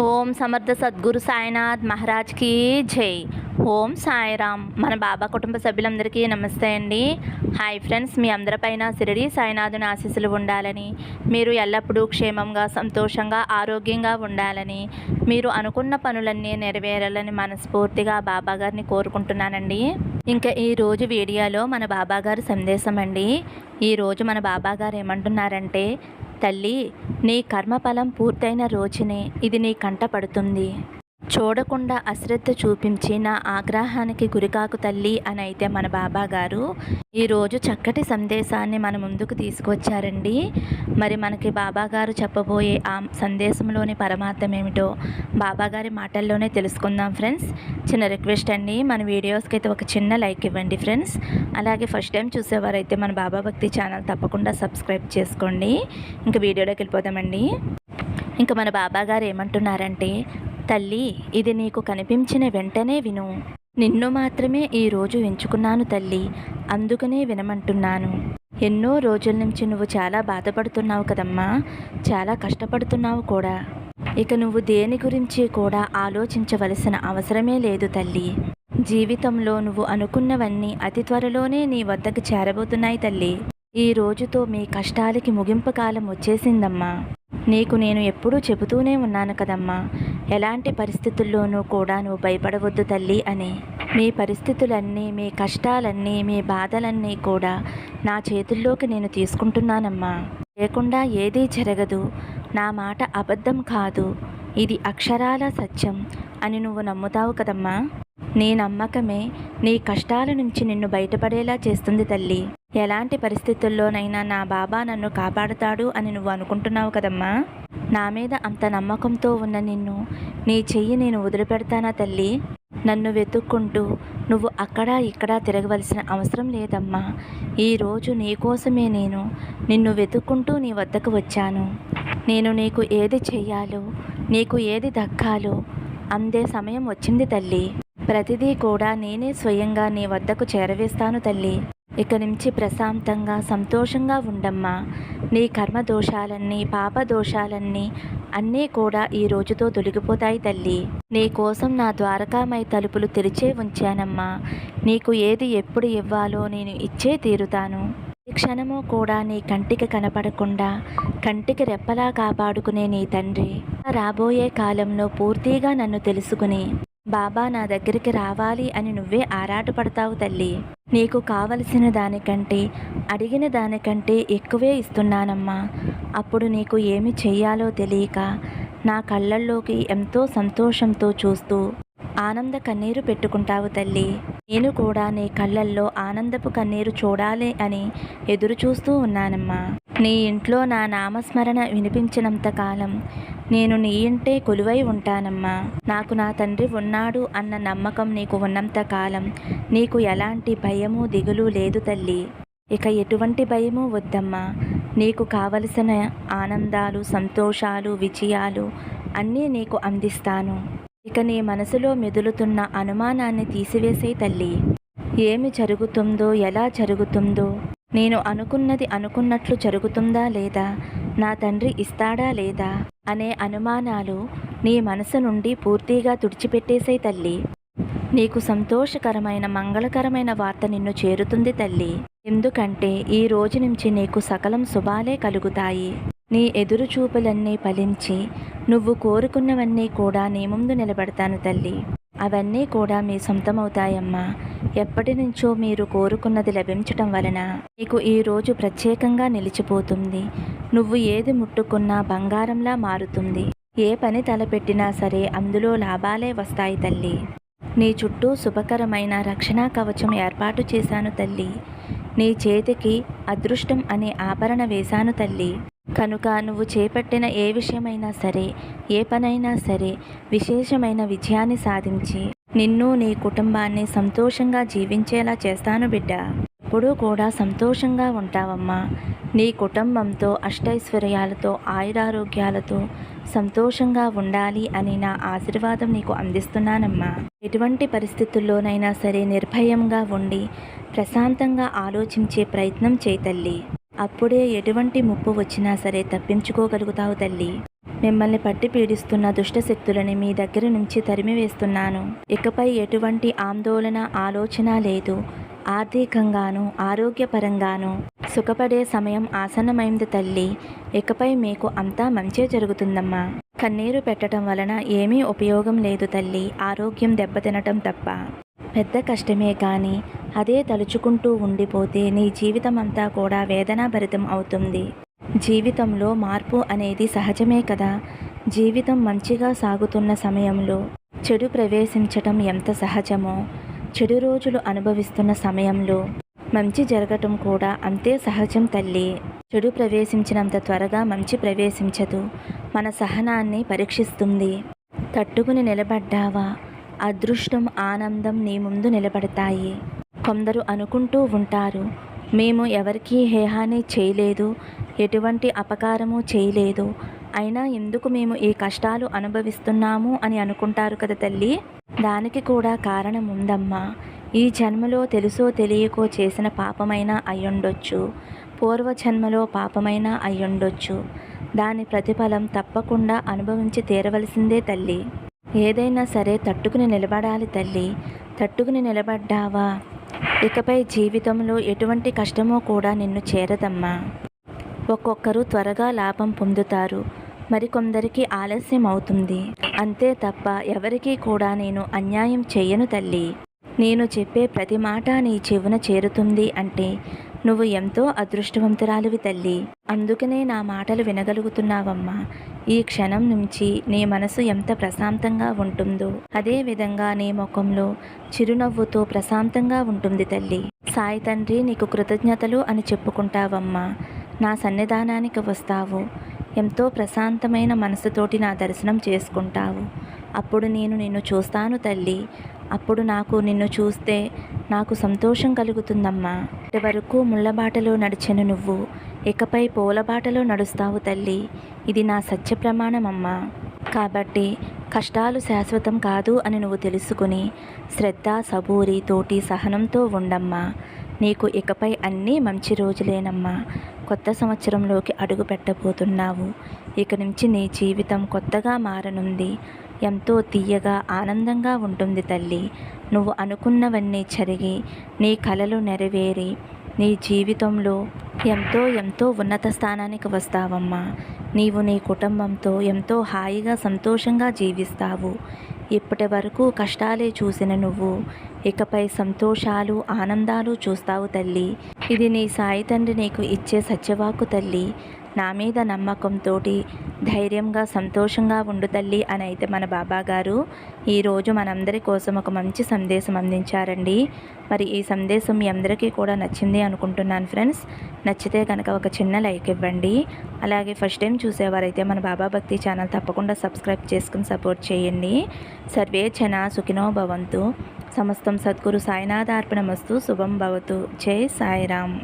ఓం సమర్థ సద్గురు సాయినాథ్ మహారాజ్కి జై. ఓం సాయిరామ్. మన బాబా కుటుంబ సభ్యులందరికీ నమస్తే అండి. హాయ్ ఫ్రెండ్స్, మీ అందరిపైన షిరిడి సాయినాథుని ఆశీస్సులు ఉండాలని, మీరు ఎల్లప్పుడూ క్షేమంగా, సంతోషంగా, ఆరోగ్యంగా ఉండాలని, మీరు అనుకున్న పనులన్నీ నెరవేరాలని మనస్ఫూర్తిగా బాబా గారిని కోరుకుంటున్నానండి. ఇంకా ఈరోజు వీడియోలో మన బాబా గారి సందేశం అండి. ఈరోజు మన బాబా గారు ఏమంటున్నారంటే, తల్లి, నీ కర్మఫలం పూర్తయిన రోజునే ఇది నీ కంట పడుతుంది. చూడకుండా అశ్రద్ధ చూపించి నా ఆగ్రహానికి గురికాకు తల్లి అని అయితే మన బాబా గారు ఈరోజు చక్కటి సందేశాన్ని మన ముందుకు తీసుకొచ్చారండి. మరి మనకి బాబా గారు చెప్పబోయే ఆ సందేశంలోని పరమార్థం ఏమిటో బాబా గారి మాటల్లోనే తెలుసుకుందాం ఫ్రెండ్స్. చిన్న రిక్వెస్ట్ అండి, మన వీడియోస్కి అయితే ఒక చిన్న లైక్ ఇవ్వండి ఫ్రెండ్స్. అలాగే ఫస్ట్ టైం చూసేవారైతే మన బాబా భక్తి ఛానల్ తప్పకుండా సబ్స్క్రైబ్ చేసుకోండి. ఇంకా వీడియోలోకి వెళ్ళిపోదామండి. ఇంకా మన బాబా గారు ఏమంటున్నారంటే, తల్లి, ఇది నీకు కనిపించిన వెంటనే విను. నిన్ను మాత్రమే ఈరోజు ఎంచుకున్నాను తల్లి, అందుకనే వినమంటున్నాను. ఎన్నో రోజుల నుంచి నువ్వు చాలా బాధపడుతున్నావు కదమ్మా, చాలా కష్టపడుతున్నావు కూడా. ఇక నువ్వు దేని గురించి కూడా ఆలోచించవలసిన అవసరమే లేదు తల్లి. జీవితంలో నువ్వు అనుకున్నవన్నీ అతి త్వరలోనే నీ వద్దకు చేరబోతున్నాయి తల్లి. ఈ రోజుతో మీ కష్టాలకి ముగింపు కాలం వచ్చేసిందమ్మా. నీకు నేను ఎప్పుడూ చెబుతూనే ఉన్నాను కదమ్మా, ఎలాంటి పరిస్థితుల్లోనూ కూడా నువ్వు భయపడవద్దు తల్లి అని. మీ పరిస్థితులన్నీ, మీ కష్టాలన్నీ, మీ బాధలన్నీ కూడా నా చేతుల్లోకి నేను తీసుకుంటున్నానమ్మా. లేకుండా ఏదీ జరగదు. నా మాట అబద్ధం కాదు, ఇది అక్షరాల సత్యం అని నువ్వు నమ్ముతావు కదమ్మా. నీ నమ్మకమే నీ కష్టాల నుంచి నిన్ను బయటపడేలా చేస్తుంది తల్లి. ఎలాంటి పరిస్థితుల్లోనైనా నా బాబా నన్ను కాపాడుతాడు అని నువ్వు అనుకుంటున్నావు కదమ్మా. నా మీద అంత నమ్మకంతో ఉన్న నిన్ను, నీ చెయ్యి నేను వదిలిపెడతానా తల్లి? నన్ను వెతుక్కుంటూ నువ్వు అక్కడా ఇక్కడా తిరగవలసిన అవసరం లేదమ్మా. ఈరోజు నీకోసమే నేను నిన్ను వెతుక్కుంటూ నీ వద్దకు వచ్చాను. నేను నీకు ఏది చెయ్యాలో, నీకు ఏది దక్కాలో అందే సమయం వచ్చింది తల్లి. ప్రతిదీ కూడా నేనే స్వయంగా నీ వద్దకు చేరవేస్తాను తల్లి. ఇక నుంచి ప్రశాంతంగా, సంతోషంగా ఉండమ్మా. నీ కర్మ దోషాలన్నీ, పాప దోషాలన్నీ అన్నీ కూడా ఈ రోజుతో తొలగిపోతాయి తల్లి. నీ కోసం నా ద్వారకామై తలుపులు తెరిచే ఉంచానమ్మా. నీకు ఏది ఎప్పుడు ఇవ్వాలో నేను ఇచ్చే తీరుతాను. ఈ క్షణము కూడా నీ కంటికి కనపడకుండా కంటికి రెప్పలా కాపాడుకునే నీ తండ్రి రాబోయే కాలంలో పూర్తిగా నన్ను తెలుసుకుని బాబా నా దగ్గరికి రావాలి అని నువ్వే ఆరాటపడతావు తల్లి. నీకు కావలసిన దానికంటే, అడిగిన దానికంటే ఎక్కువే ఇస్తున్నానమ్మా. అప్పుడు నీకు ఏమి చెయ్యాలో తెలియక నా కళ్ళల్లోకి ఎంతో సంతోషంతో చూస్తూ ఆనంద కన్నీరు పెట్టుకుంటావు తల్లి. నేను కూడా నీ కళ్ళల్లో ఆనందపు కన్నీరు చూడాలి అని ఎదురు చూస్తూ ఉన్నానమ్మా. నీ ఇంట్లో నా నామస్మరణ వినిపించినంత కాలం నేను నీ ఇంటే కొలువై ఉంటానమ్మా. నాకు నా తండ్రి ఉన్నాడు అన్న నమ్మకం నీకు ఉన్నంత కాలం నీకు ఎలాంటి భయము, దిగులు లేదు తల్లి. ఇక ఎటువంటి భయము వద్దమ్మా. నీకు కావలసిన ఆనందాలు, సంతోషాలు, విజయాలు అన్నీ నీకు అందిస్తాను. ఇక నీ మనసులో మెదులుతున్న అనుమానాన్ని తీసివేసే తల్లి. ఏమి జరుగుతుందో, ఎలా జరుగుతుందో, నేను అనుకున్నది అనుకున్నట్లు జరుగుతుందా లేదా, నా తండ్రి ఇస్తాడా లేదా అనే అనుమానాలు నీ మనసు నుండి పూర్తిగా తుడిచిపెట్టేసే తల్లి. నీకు సంతోషకరమైన, మంగళకరమైన వార్త నిన్ను చేరుతుంది తల్లి. ఎందుకంటే ఈ రోజు నుంచి నీకు సకలం శుభాలే కలుగుతాయి. నీ ఎదురు చూపులన్నీ ఫలించి నువ్వు కోరుకున్నవన్నీ కూడా నీ ముందు నిలబడతాను తల్లి. అవన్నీ కూడా మీ సొంతమవుతాయమ్మా. ఎప్పటి నుంచో మీరు కోరుకున్నది లభించటం వలన నీకు ఈరోజు ప్రత్యేకంగా నిలిచిపోతుంది. నువ్వు ఏది ముట్టుకున్నా బంగారంలా మారుతుంది. ఏ పని తలపెట్టినా సరే అందులో లాభాలే వస్తాయి తల్లి. నీ చుట్టూ శుభకరమైన రక్షణా కవచం ఏర్పాటు చేశాను తల్లి. నీ చేతికి అదృష్టం అనే ఆభరణ వేశాను తల్లి. కనుక నువ్వు చేపట్టిన ఏ విషయమైనా సరే, ఏ పనైనా సరే విశేషమైన విజయాన్ని సాధించి నిన్ను, నీ కుటుంబాన్ని సంతోషంగా జీవించేలా చేస్తాను బిడ్డ. ఎప్పుడూ కూడా సంతోషంగా ఉంటావమ్మా. నీ కుటుంబంతో అష్టైశ్వర్యాలతో, ఆయురారోగ్యాలతో సంతోషంగా ఉండాలి అని నా ఆశీర్వాదం నీకు అందిస్తున్నానమ్మా. ఎటువంటి పరిస్థితుల్లోనైనా సరే నిర్భయంగా ఉండి ప్రశాంతంగా ఆలోచించే ప్రయత్నం చేయి తల్లి. అప్పుడే ఎటువంటి ముప్పు వచ్చినా సరే తప్పించుకోగలుగుతావు తల్లి. మిమ్మల్ని పట్టి పీడిస్తున్న దుష్ట శక్తులని మీ దగ్గర నుంచి తరిమివేస్తున్నాను. ఇకపై ఎటువంటి ఆందోళన ఆలోచన లేదు. ఆర్థికంగాను ఆరోగ్యపరంగాను సుఖపడే సమయం ఆసన్నమైంది తల్లి. ఇకపై మీకు అంతా మంచే జరుగుతుందమ్మా. కన్నీరు పెట్టడం వలన ఏమీ ఉపయోగం లేదు తల్లి. ఆరోగ్యం దెబ్బతినటం తప్ప. పెద్ద కష్టమే కానీ అదే తలుచుకుంటూ ఉండిపోతే నీ జీవితం అంతా కూడా వేదనాభరితం అవుతుంది. జీవితంలో మార్పు అనేది సహజమే కదా. జీవితం మంచిగా సాగుతున్న సమయంలో చెడు ప్రవేశించటం ఎంత సహజమో, చెడు రోజులు అనుభవిస్తున్న సమయంలో మంచి జరగటం కూడా అంతే సహజం తల్లి. చెడు ప్రవేశించినంత త్వరగా మంచి ప్రవేశించదు. మన సహనాన్ని పరీక్షిస్తుంది. తట్టుకుని నిలబడ్డావా, అదృష్టం ఆనందం నీ ముందు నిలబడతాయి. కొందరు అనుకుంటూ ఉంటారు, మేము ఎవరికీ హేహాని చేయలేదు, ఎటువంటి అపకారము చేయలేదు, అయినా ఎందుకు మేము ఈ కష్టాలు అనుభవిస్తున్నాము అని అనుకుంటారు కదా తల్లి. దానికి కూడా కారణం ఉందమ్మా. ఈ జన్మలో తెలుసో తెలియకో చేసిన పాపమైనా అయ్యుండొచ్చు, పూర్వజన్మలో పాపమైనా అయ్యుండొచ్చు. దాని ప్రతిఫలం తప్పకుండా అనుభవించి తీరవలసిందే తల్లి. ఏదైనా సరే తట్టుకుని నిలబడాలి తల్లి. తట్టుకుని నిలబడ్డావా, ఇకపై జీవితంలో ఎటువంటి కష్టమో కూడా నిన్ను చేరదమ్మా. ఒక్కొక్కరు త్వరగా లాభం పొందుతారు, మరికొందరికి ఆలస్యం అవుతుంది. అంతే తప్ప ఎవరికీ కూడా నేను అన్యాయం చెయ్యను తల్లి. నేను చెప్పే ప్రతి మాట నీ చెవున చేరుతుంది అంటే నువ్వు ఎంతో అదృష్టవంతురాలివి తల్లి. అందుకనే నా మాటలు వినగలుగుతున్నావమ్మా. ఈ క్షణం నుంచి నీ మనసు ఎంత ప్రశాంతంగా ఉంటుందో అదే విధంగా నీ ముఖంలో చిరునవ్వుతో ప్రశాంతంగా ఉంటుంది తల్లి. సాయి తండ్రి నీకు కృతజ్ఞతలు అని చెప్పుకుంటావమ్మా. నా సన్నిధానానికి వస్తావు, ఎంతో ప్రశాంతమైన మనసుతోటి నా దర్శనం చేసుకుంటావు. అప్పుడు నేను నిన్ను చూస్తాను తల్లి. అప్పుడు నిన్ను చూస్తే నాకు సంతోషం కలుగుతుందమ్మా. ఇంతవరకు ముళ్ళబాటలో నడిచెను నువ్వు, ఇకపై పూలబాటలో నడుస్తావు తల్లి. ఇది నా సత్య ప్రమాణమమ్మా. కాబట్టి కష్టాలు శాశ్వతం కాదు అని నువ్వు తెలుసుకుని శ్రద్ధ సబూరి తోటి సహనంతో ఉండమ్మా. నీకు ఇకపై అన్నీ మంచి రోజులేనమ్మా. కొత్త సంవత్సరంలోకి అడుగు పెట్టబోతున్నావు. ఇక నుంచి నీ జీవితం కొత్తగా మారనుంది. ఎంతో తీయగా ఆనందంగా ఉంటుంది తల్లి. నువ్వు అనుకున్నవన్నీ జరిగి నీ కలలు నెరవేరి నీ జీవితంలో ఎంతో ఎంతో ఉన్నత స్థానానికి వస్తావమ్మా. నీవు నీ కుటుంబంతో ఎంతో హాయిగా సంతోషంగా జీవిస్తావు. ఇప్పటి వరకు కష్టాలే చూసిన నువ్వు ఇకపై సంతోషాలు ఆనందాలు చూస్తావు తల్లి. ఇది నీ సాయి తండ్రి నీకు ఇచ్చే సత్యవాకు తల్లి. నా మీద నమ్మకంతో ధైర్యంగా సంతోషంగా ఉండు తల్లి అని అయితే మన బాబా గారు ఈరోజు మనందరి కోసం ఒక మంచి సందేశం అందించారండి. మరి ఈ సందేశం మీ అందరికీ కూడా నచ్చింది అనుకుంటున్నాను ఫ్రెండ్స్. నచ్చితే కనుక ఒక చిన్న లైక్ ఇవ్వండి. అలాగే ఫస్ట్ టైం చూసేవారైతే మన బాబా భక్తి ఛానల్ తప్పకుండా సబ్స్క్రైబ్ చేసుకుని సపోర్ట్ చేయండి. సర్వే జన సుఖినో భవంతు. సమస్తం సద్గురు సాయినాథార్పణమస్తు. శుభం భవతు. జై సాయిరామ్.